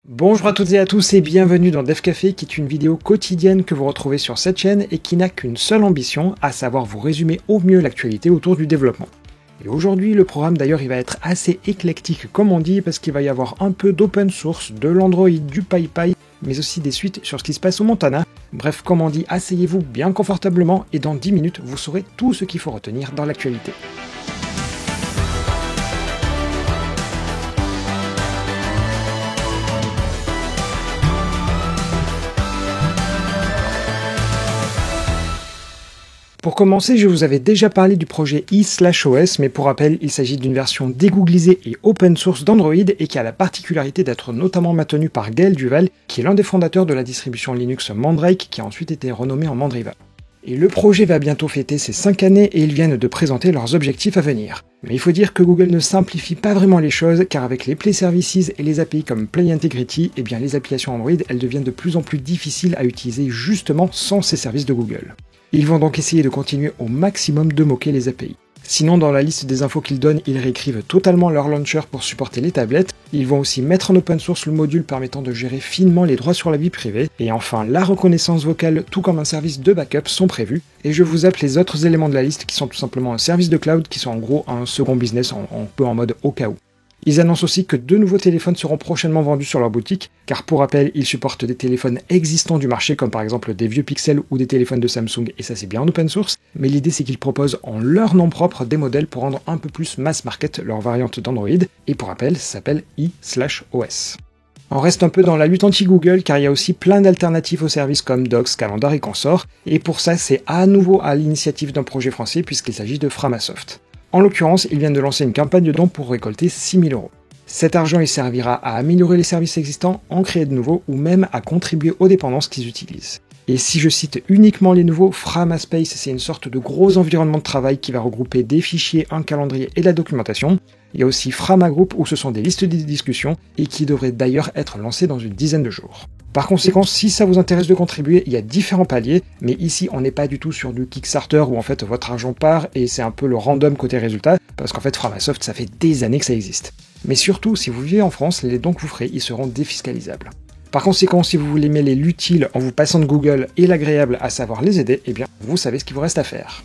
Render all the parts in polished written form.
Bonjour à toutes et à tous et bienvenue dans Dev Café qui est une vidéo quotidienne que vous retrouvez sur cette chaîne et qui n'a qu'une seule ambition, à savoir vous résumer au mieux l'actualité autour du développement. Et aujourd'hui le programme d'ailleurs il va être assez éclectique comme on dit parce qu'il va y avoir un peu d'open source, de l'Android, du PyPy, mais aussi des suites sur ce qui se passe au Montana. Bref, comme on dit, asseyez-vous bien confortablement et dans 10 minutes vous saurez tout ce qu'il faut retenir dans l'actualité. Pour commencer, je vous avais déjà parlé du projet i/OS, mais pour rappel, il s'agit d'une version dégooglisée et open source d'Android et qui a la particularité d'être notamment maintenue par Gaël Duval, qui est l'un des fondateurs de la distribution Linux Mandrake, qui a ensuite été renommée en Mandriva. Et le projet va bientôt fêter ses 5 années et ils viennent de présenter leurs objectifs à venir. Mais il faut dire que Google ne simplifie pas vraiment les choses, car avec les Play Services et les API comme Play Integrity, eh bien les applications Android, elles deviennent de plus en plus difficiles à utiliser justement sans ces services de Google. Ils vont donc essayer de continuer au maximum de moquer les API. Sinon, dans la liste des infos qu'ils donnent, ils réécrivent totalement leur launcher pour supporter les tablettes. Ils vont aussi mettre en open source le module permettant de gérer finement les droits sur la vie privée. Et enfin, la reconnaissance vocale, tout comme un service de backup, sont prévus. Et je vous appelle les autres éléments de la liste qui sont tout simplement un service de cloud qui sont en gros un second business un peu en mode au cas où. Ils annoncent aussi que 2 nouveaux téléphones seront prochainement vendus sur leur boutique, car pour rappel, ils supportent des téléphones existants du marché, comme par exemple des vieux Pixel ou des téléphones de Samsung, et ça c'est bien en open source, mais l'idée c'est qu'ils proposent en leur nom propre des modèles pour rendre un peu plus mass market leur variante d'Android, et pour rappel, ça s'appelle i/OS. On reste un peu dans la lutte anti-Google, car il y a aussi plein d'alternatives aux services comme Docs, Calendar et consorts, et pour ça c'est à nouveau à l'initiative d'un projet français puisqu'il s'agit de Framasoft. En l'occurrence, ils viennent de lancer une campagne de dons pour récolter 6 000 €. Cet argent il servira à améliorer les services existants, en créer de nouveaux ou même à contribuer aux dépendances qu'ils utilisent. Et si je cite uniquement les nouveaux, Framaspace c'est une sorte de gros environnement de travail qui va regrouper des fichiers, un calendrier et de la documentation. Il y a aussi Framagroup où ce sont des listes de discussions et qui devraient d'ailleurs être lancées dans une dizaine de jours. Par conséquent, si ça vous intéresse de contribuer, il y a différents paliers, mais ici on n'est pas du tout sur du Kickstarter où en fait votre argent part et c'est un peu le random côté résultat, parce qu'en fait Framasoft ça fait des années que ça existe. Mais surtout, si vous vivez en France, les dons que vous ferez, ils seront défiscalisables. Par conséquent, si vous voulez mêler l'utile en vous passant de Google et l'agréable à savoir les aider, eh bien vous savez ce qu'il vous reste à faire.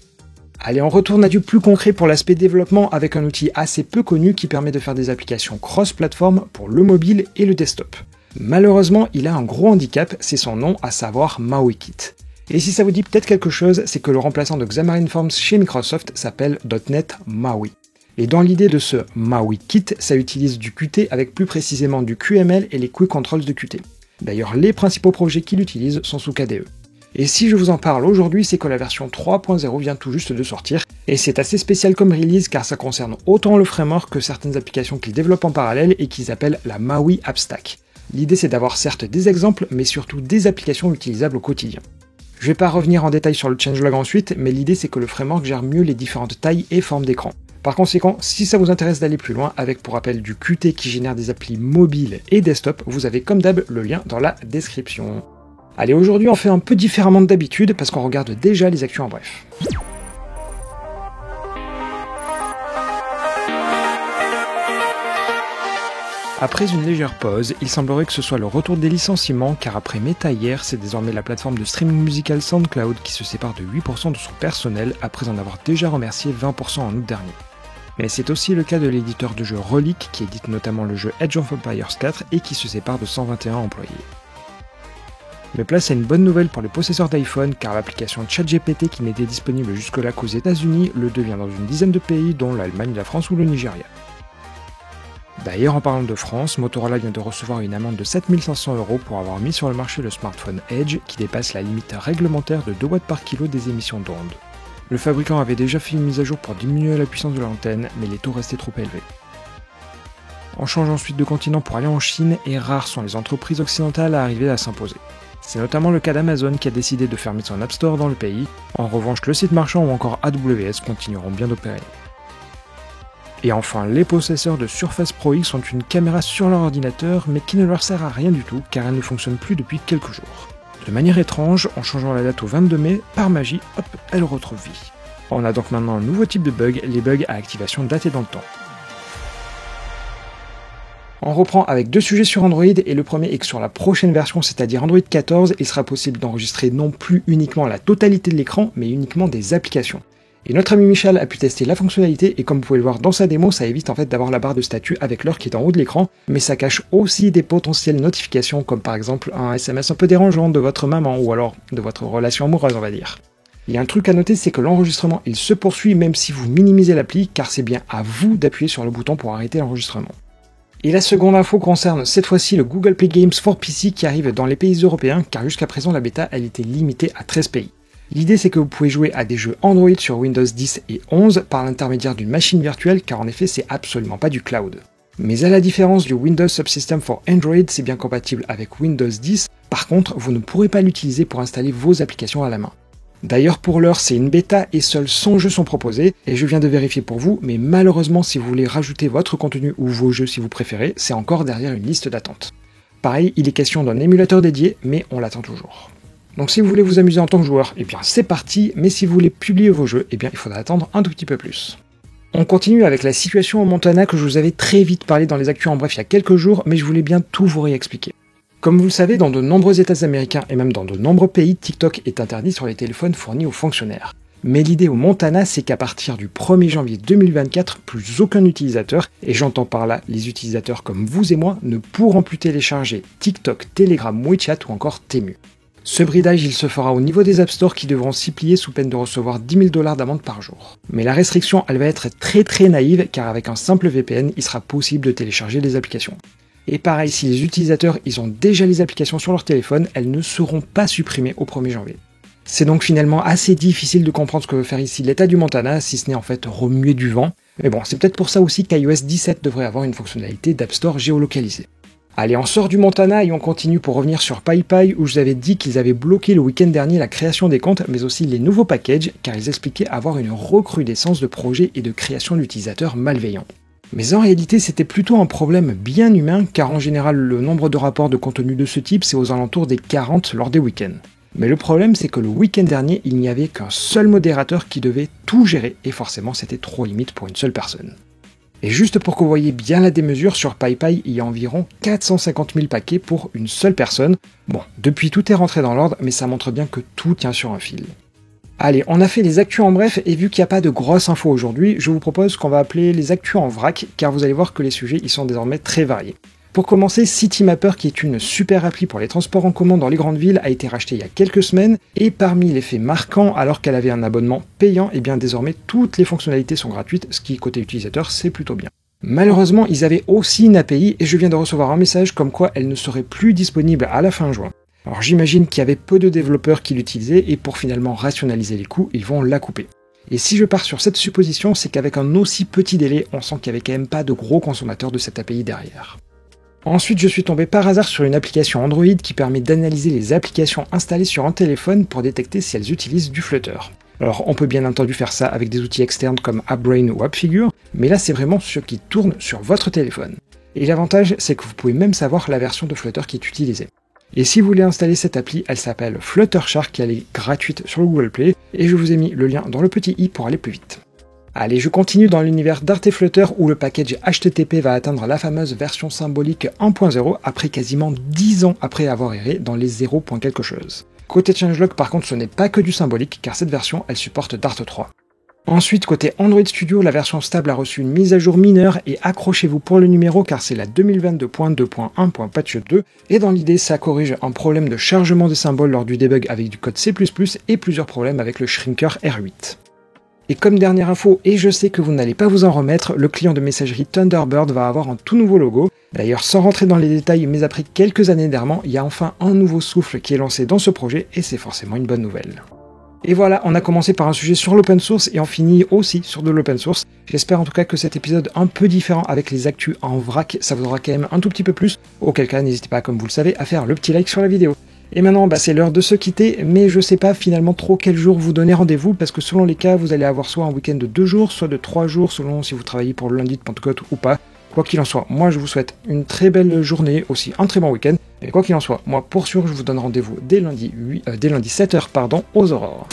Allez, on retourne à du plus concret pour l'aspect développement avec un outil assez peu connu qui permet de faire des applications cross-platform pour le mobile et le desktop. Malheureusement, il a un gros handicap, c'est son nom, à savoir MauiKit. Et si ça vous dit peut-être quelque chose, c'est que le remplaçant de Xamarin Forms chez Microsoft s'appelle .NET MAUI. Et dans l'idée de ce MauiKit, ça utilise du Qt avec plus précisément du QML et les Quick Controls de Qt. D'ailleurs, les principaux projets qu'il utilise sont sous KDE. Et si je vous en parle aujourd'hui, c'est que la version 3.0 vient tout juste de sortir, et c'est assez spécial comme release car ça concerne autant le framework que certaines applications qu'ils développent en parallèle et qu'ils appellent la Maui App Stack. L'idée c'est d'avoir certes des exemples, mais surtout des applications utilisables au quotidien. Je vais pas revenir en détail sur le changelog ensuite, mais l'idée c'est que le framework gère mieux les différentes tailles et formes d'écran. Par conséquent, si ça vous intéresse d'aller plus loin, avec pour rappel du Qt qui génère des applis mobiles et desktop, vous avez comme d'hab le lien dans la description. Allez, aujourd'hui on fait un peu différemment de d'habitude parce qu'on regarde déjà les actus en bref. Après une légère pause, il semblerait que ce soit le retour des licenciements car après Meta hier, c'est désormais la plateforme de streaming musical SoundCloud qui se sépare de 8% de son personnel après en avoir déjà remercié 20% en août dernier. Mais c'est aussi le cas de l'éditeur de jeux Relic qui édite notamment le jeu Age of Empires 4 et qui se sépare de 121 employés. Mais place à une bonne nouvelle pour les possesseurs d'iPhone car l'application ChatGPT qui n'était disponible jusque-là qu'aux États-Unis le devient dans une dizaine de pays dont l'Allemagne, la France ou le Nigeria. D'ailleurs, en parlant de France, Motorola vient de recevoir une amende de 7 500 € pour avoir mis sur le marché le smartphone Edge qui dépasse la limite réglementaire de 2 watts par kilo des émissions d'ondes. Le fabricant avait déjà fait une mise à jour pour diminuer la puissance de l'antenne, mais les taux restaient trop élevés. On change ensuite de continent pour aller en Chine et rares sont les entreprises occidentales à arriver à s'imposer. C'est notamment le cas d'Amazon qui a décidé de fermer son App Store dans le pays. En revanche, le site marchand ou encore AWS continueront bien d'opérer. Et enfin, les possesseurs de Surface Pro X ont une caméra sur leur ordinateur, mais qui ne leur sert à rien du tout car elle ne fonctionne plus depuis quelques jours. De manière étrange, en changeant la date au 22 mai, par magie, hop, elle retrouve vie. On a donc maintenant un nouveau type de bug, les bugs à activation datée dans le temps. On reprend avec deux sujets sur Android et le premier est que sur la prochaine version, c'est-à-dire Android 14, il sera possible d'enregistrer non plus uniquement la totalité de l'écran, mais uniquement des applications. Et notre ami Michel a pu tester la fonctionnalité et comme vous pouvez le voir dans sa démo, ça évite en fait d'avoir la barre de statut avec l'heure qui est en haut de l'écran, mais ça cache aussi des potentielles notifications comme par exemple un SMS un peu dérangeant de votre maman ou alors de votre relation amoureuse on va dire. Il y a un truc à noter, c'est que l'enregistrement il se poursuit même si vous minimisez l'appli car c'est bien à vous d'appuyer sur le bouton pour arrêter l'enregistrement. Et la seconde info concerne cette fois-ci le Google Play Games for PC qui arrive dans les pays européens car jusqu'à présent la bêta elle était limitée à 13 pays. L'idée c'est que vous pouvez jouer à des jeux Android sur Windows 10 et 11 par l'intermédiaire d'une machine virtuelle car en effet c'est absolument pas du cloud. Mais à la différence du Windows Subsystem for Android, c'est bien compatible avec Windows 10, par contre vous ne pourrez pas l'utiliser pour installer vos applications à la main. D'ailleurs pour l'heure c'est une bêta et seuls 100 jeux sont proposés et je viens de vérifier pour vous, mais malheureusement si vous voulez rajouter votre contenu ou vos jeux si vous préférez, c'est encore derrière une liste d'attente. Pareil, il est question d'un émulateur dédié, mais on l'attend toujours. Donc si vous voulez vous amuser en tant que joueur, eh bien c'est parti, mais si vous voulez publier vos jeux, eh bien il faudra attendre un tout petit peu plus. On continue avec la situation au Montana que je vous avais très vite parlé dans les actus en bref il y a quelques jours, mais je voulais bien tout vous réexpliquer. Comme vous le savez, dans de nombreux États américains et même dans de nombreux pays, TikTok est interdit sur les téléphones fournis aux fonctionnaires. Mais l'idée au Montana, c'est qu'à partir du 1er janvier 2024, plus aucun utilisateur, et j'entends par là les utilisateurs comme vous et moi, ne pourront plus télécharger TikTok, Telegram, WeChat ou encore Temu. Ce bridage, il se fera au niveau des App Store qui devront s'y plier sous peine de recevoir 10 000 $ d'amende par jour. Mais la restriction, elle va être très naïve car avec un simple VPN, il sera possible de télécharger les applications. Et pareil, si les utilisateurs ils ont déjà les applications sur leur téléphone, elles ne seront pas supprimées au 1er janvier. C'est donc finalement assez difficile de comprendre ce que veut faire ici l'État du Montana, si ce n'est en fait remuer du vent. Mais bon, c'est peut-être pour ça aussi qu'iOS 17 devrait avoir une fonctionnalité d'App Store géolocalisée. Allez, on sort du Montana et on continue pour revenir sur PayPal où je vous avais dit qu'ils avaient bloqué le week-end dernier la création des comptes, mais aussi les nouveaux packages, car ils expliquaient avoir une recrudescence de projets et de création d'utilisateurs malveillants. Mais en réalité, c'était plutôt un problème bien humain, car en général, le nombre de rapports de contenu de ce type, c'est aux alentours des 40 lors des week-ends. Mais le problème, c'est que le week-end dernier, il n'y avait qu'un seul modérateur qui devait tout gérer, et forcément, c'était trop limite pour une seule personne. Et juste pour que vous voyez bien la démesure, sur PayPal, il y a environ 450 000 paquets pour une seule personne. Bon, depuis tout est rentré dans l'ordre, mais ça montre bien que tout tient sur un fil. Allez, on a fait les actus en bref, et vu qu'il n'y a pas de grosses infos aujourd'hui, je vous propose qu'on va appeler les actus en vrac, car vous allez voir que les sujets ils sont désormais très variés. Pour commencer, Citymapper, qui est une super appli pour les transports en commun dans les grandes villes, a été rachetée il y a quelques semaines, et parmi les faits marquants, alors qu'elle avait un abonnement payant, et bien désormais toutes les fonctionnalités sont gratuites, ce qui côté utilisateur c'est plutôt bien. Malheureusement, ils avaient aussi une API, et je viens de recevoir un message comme quoi elle ne serait plus disponible à la fin juin. Alors j'imagine qu'il y avait peu de développeurs qui l'utilisaient, et pour finalement rationaliser les coûts, ils vont la couper. Et si je pars sur cette supposition, c'est qu'avec un aussi petit délai, on sent qu'il n'y avait quand même pas de gros consommateurs de cette API derrière. Ensuite, je suis tombé par hasard sur une application Android qui permet d'analyser les applications installées sur un téléphone pour détecter si elles utilisent du Flutter. Alors, on peut bien entendu faire ça avec des outils externes comme AppBrain ou AppFigure, mais là, c'est vraiment ce qui tourne sur votre téléphone. Et l'avantage, c'est que vous pouvez même savoir la version de Flutter qui est utilisée. Et si vous voulez installer cette appli, elle s'appelle Fluttershark, elle est gratuite sur le Google Play, et je vous ai mis le lien dans le petit i pour aller plus vite. Allez, je continue dans l'univers d'Art et Flutter où le package HTTP va atteindre la fameuse version symbolique 1.0 après quasiment 10 ans après avoir erré dans les 0. quelque chose. Côté changelog par contre ce n'est pas que du symbolique car cette version elle supporte Dart 3. Ensuite côté Android Studio, la version stable a reçu une mise à jour mineure et accrochez-vous pour le numéro car c'est la 2022.2.1.patch 2 et dans l'idée ça corrige un problème de chargement des symboles lors du debug avec du code C++ et plusieurs problèmes avec le shrinker R8. Et comme dernière info, et je sais que vous n'allez pas vous en remettre, le client de messagerie Thunderbird va avoir un tout nouveau logo. D'ailleurs, sans rentrer dans les détails, mais après quelques années d'errement, il y a enfin un nouveau souffle qui est lancé dans ce projet, et c'est forcément une bonne nouvelle. Et voilà, on a commencé par un sujet sur l'open source, et on finit aussi sur de l'open source. J'espère en tout cas que cet épisode un peu différent avec les actus en vrac, ça vous aura quand même un tout petit peu plus, auquel cas n'hésitez pas, comme vous le savez, à faire le petit like sur la vidéo. Et maintenant, c'est l'heure de se quitter, mais je sais pas finalement trop quel jour vous donner rendez-vous, parce que selon les cas, vous allez avoir soit un week-end de 2 jours, soit de 3 jours, selon si vous travaillez pour le lundi de Pentecôte ou pas. Quoi qu'il en soit, moi je vous souhaite une très belle journée, aussi un très bon week-end, et quoi qu'il en soit, moi pour sûr, je vous donne rendez-vous dès lundi 7h, aux aurores.